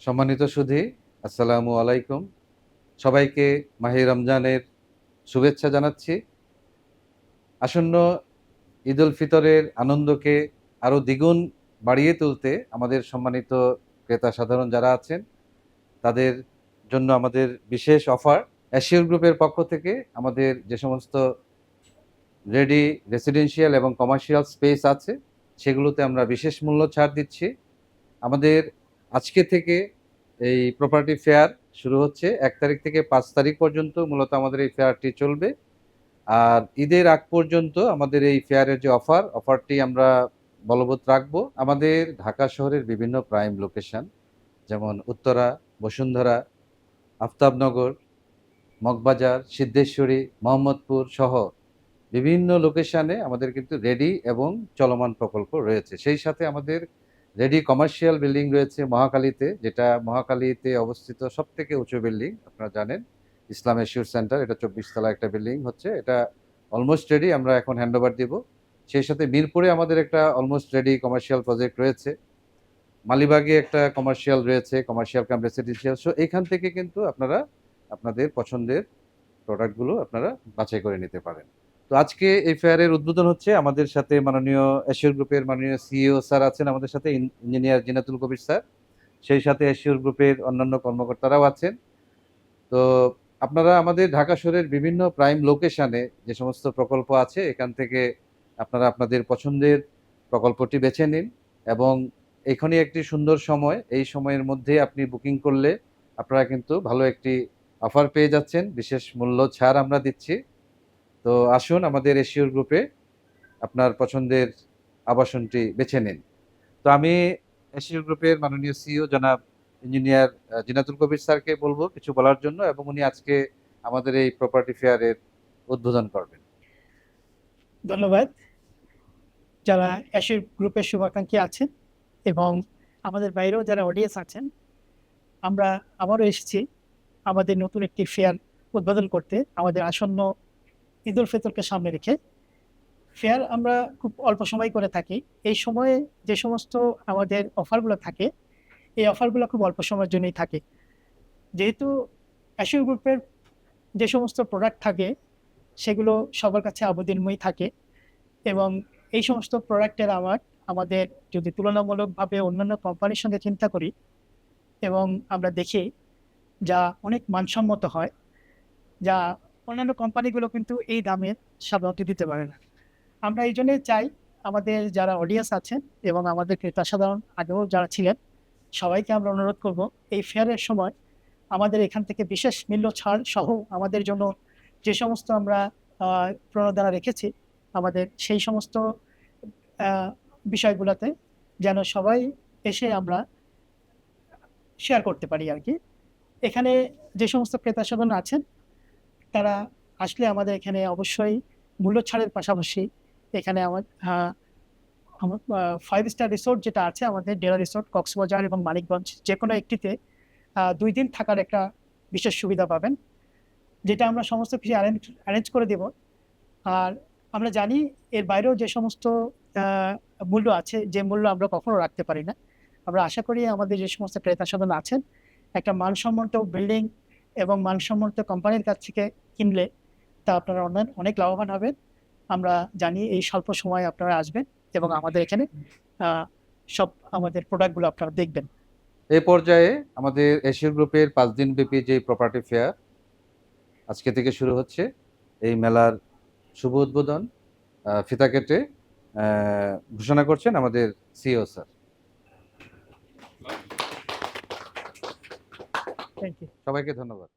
সম্মানিত সুধী, আসসালামু আলাইকুম। সবাইকে মাহে রমজানের শুভেচ্ছা জানাচ্ছি। আসন্ন ঈদ উল ফিতরের আনন্দকে আরও দ্বিগুণ বাড়িয়ে তুলতে আমাদের সম্মানিত ক্রেতা সাধারণ যারা আছেন তাদের জন্য আমাদের বিশেষ অফার অ্যাসিওর গ্রুপের পক্ষ থেকে আমাদের যে সমস্ত রেডি রেসিডেন্সিয়াল এবং কমার্শিয়াল স্পেস আছে সেগুলোতে আমরা বিশেষ মূল্য ছাড় দিচ্ছি। আমাদের আজকে থেকে এই প্রপার্টি ফেয়ার শুরু হচ্ছে 1 তারিখ থেকে 5 তারিখ পর্যন্ত মূলত আমাদের এই ফেয়ারটি চলবে। আর ঈদের আগ পর্যন্ত আমাদের এই ফেয়ারের যে অফারটি আমরা বলবৎ রাখবো। আমাদের ঢাকা শহরের বিভিন্ন প্রাইম লোকেশন যেমন উত্তরা, বসুন্ধরা, আফতাবনগর, মগবাজার, সিদ্ধেশ্বরী, মোহাম্মদপুর সহ বিভিন্ন লোকেশনে আমাদের কিন্তু রেডি এবং চলমান প্রকল্প রয়েছে। সেই সাথে আমাদের রেডি কমার্শিয়াল বিল্ডিং রয়েছে মহাখালীতে, যেটা মহাখালীতে অবস্থিত সবথেকে উঁচু বিল্ডিং আপনারা জানেন, ইসলাম এশিওর সেন্টার। এটা 24 তলা একটা বিল্ডিং হচ্ছে, এটা অলমোস্ট রেডি, আমরা এখন হ্যান্ডওভার দিব। সেই সাথে মিরপুরে আমাদের একটা অলমোস্ট রেডি কমার্শিয়াল প্রজেক্ট রয়েছে, মালিবাগে একটা কমার্শিয়াল রয়েছে, কমার্শিয়াল কাম রেসিডেন্সিয়াল। সো এখান থেকে কিন্তু আপনারা আপনাদের পছন্দের প্রোডাক্টগুলো আপনারা বাছাই করে নিতে পারেন। তো আজকে এই ফেয়ারের উদ্বোধন হচ্ছে, আমাদের সাথে মাননীয় এশিওর গ্রুপের মাননীয় সিইও স্যার আছেন, আমাদের সাথে ইঞ্জিনিয়ার জিনাতুল কবির স্যার, সেই সাথে এশিওর গ্রুপের অন্যান্য কর্মকর্তারাও আছেন। তো আপনারা আমাদের ঢাকা শহরের বিভিন্ন প্রাইম লোকেশনে যে সমস্ত প্রকল্প আছে এখান থেকে আপনারা আপনাদের পছন্দের প্রকল্পটি বেছে নিন। এবং এখানে একটি সুন্দর সময়, এই সময়ের মধ্যে আপনি বুকিং করলে আপনারা কিন্তু ভালো একটি অফার পেয়ে যাচ্ছেন, বিশেষ মূল্য ছাড় আমরা দিচ্ছি। তো আসুন আমাদের এশিওর গ্রুপে আপনার পছন্দের আবাসনটি বেছে নিন। তো আমি এশিওর গ্রুপের মাননীয় সিইও জনাব ইঞ্জিনিয়ার জিনাতুল কবির স্যারকে বলবো কিছু বলার জন্য, এবং উনি আজকে আমাদের এই প্রপার্টি ফেয়ারের উদ্বোধন করবেন। ধন্যবাদ। যারা অ্যাশির গ্রুপের শুভাকাঙ্ক্ষী আছেন এবং আমাদের বাইরেও যারা অডিয়েন্স আছেন, আমরা আবারও এসেছি আমাদের নতুন একটি ফেয়ার উদ্বোধন করতে। আমাদের আসন্ন ঈদ উল ফিতরকে সামনে রেখে ফেয়ার আমরা খুব অল্প সময় করে থাকি। এই সময়ে যে সমস্ত আমাদের অফারগুলো থাকে, এই অফারগুলো খুব অল্প সময়ের জন্যই থাকে। যেহেতু অ্যাশির গ্রুপের যে সমস্ত প্রোডাক্ট থাকে সেগুলো সবার কাছে অবতীর্ণই থাকে, এবং এই সমস্ত প্রোডাক্টের আমাদের যদি তুলনামূলকভাবে অন্যান্য কোম্পানির সঙ্গে চিন্তা করি এবং আমরা দেখি যা অনেক মানসম্মত হয়, যা অন্যান্য কোম্পানিগুলো কিন্তু এই দামের সাধারণত দিতে পারে না। আমরা এই জন্যই চাই আমাদের যারা অডিয়েন্স আছেন এবং আমাদের ক্রেতা সাধারণ আগেও যারা ছিলেন সবাইকে আমরা অনুরোধ করব, এই ফেয়ারের সময় আমাদের এখান থেকে বিশেষ মূল্য ছাড় সহ আমাদের জন্য যে সমস্ত আমরা প্রণোদনা রেখেছি আমাদের সেই সমস্ত বিষয়গুলোতে যেন সবাই এসে আমরা শেয়ার করতে পারি আর কি। এখানে যে সমস্ত ক্রেতা সাধারণ আছেন তারা আসলে আমাদের এখানে অবশ্যই মূল্য ছাড়ের পাশাপাশি এখানে আমার 5 স্টার রিসোর্ট যেটা আছে আমাদের ডেরা রিসোর্ট কক্সবাজার এবং মানিকগঞ্জ, যে কোনো একটিতে 2 দিন থাকার একটা বিশেষ সুবিধা পাবেন, যেটা আমরা সমস্ত কিছু অ্যারেঞ্জ করে দেব। আর আমরা জানি এর বাইরেও যে সমস্ত মূল্য আছে, যে মূল্য আমরা কখনো রাখতে পারি না। আমরা আশা করি আমাদের যে সমস্ত ক্রেতা সাধারণ আছেন একটা মানসম্মত বিল্ডিং এবং মানসম্মত কোম্পানির কাছ থেকে কিনলে তা আপনারা অনেক লাভবান হবেন। আমরা জানি এই স্বল্প সময়ে আপনারা আসবেন এবং আমাদের এখানে সব আমাদের প্রোডাক্টগুলো আপনারা দেখবেন। এই পর্যায়ে আমাদের এশিওর গ্রুপের 5 দিন ব্যাপী যে প্রপার্টি ফেয়ার আজকে থেকে শুরু হচ্ছে, এই মেলার শুভ উদ্বোধন ফিতা কেটে ঘোষণা করছেন আমাদের সিইও স্যার। Thank you. সবাইকে ধন্যবাদ।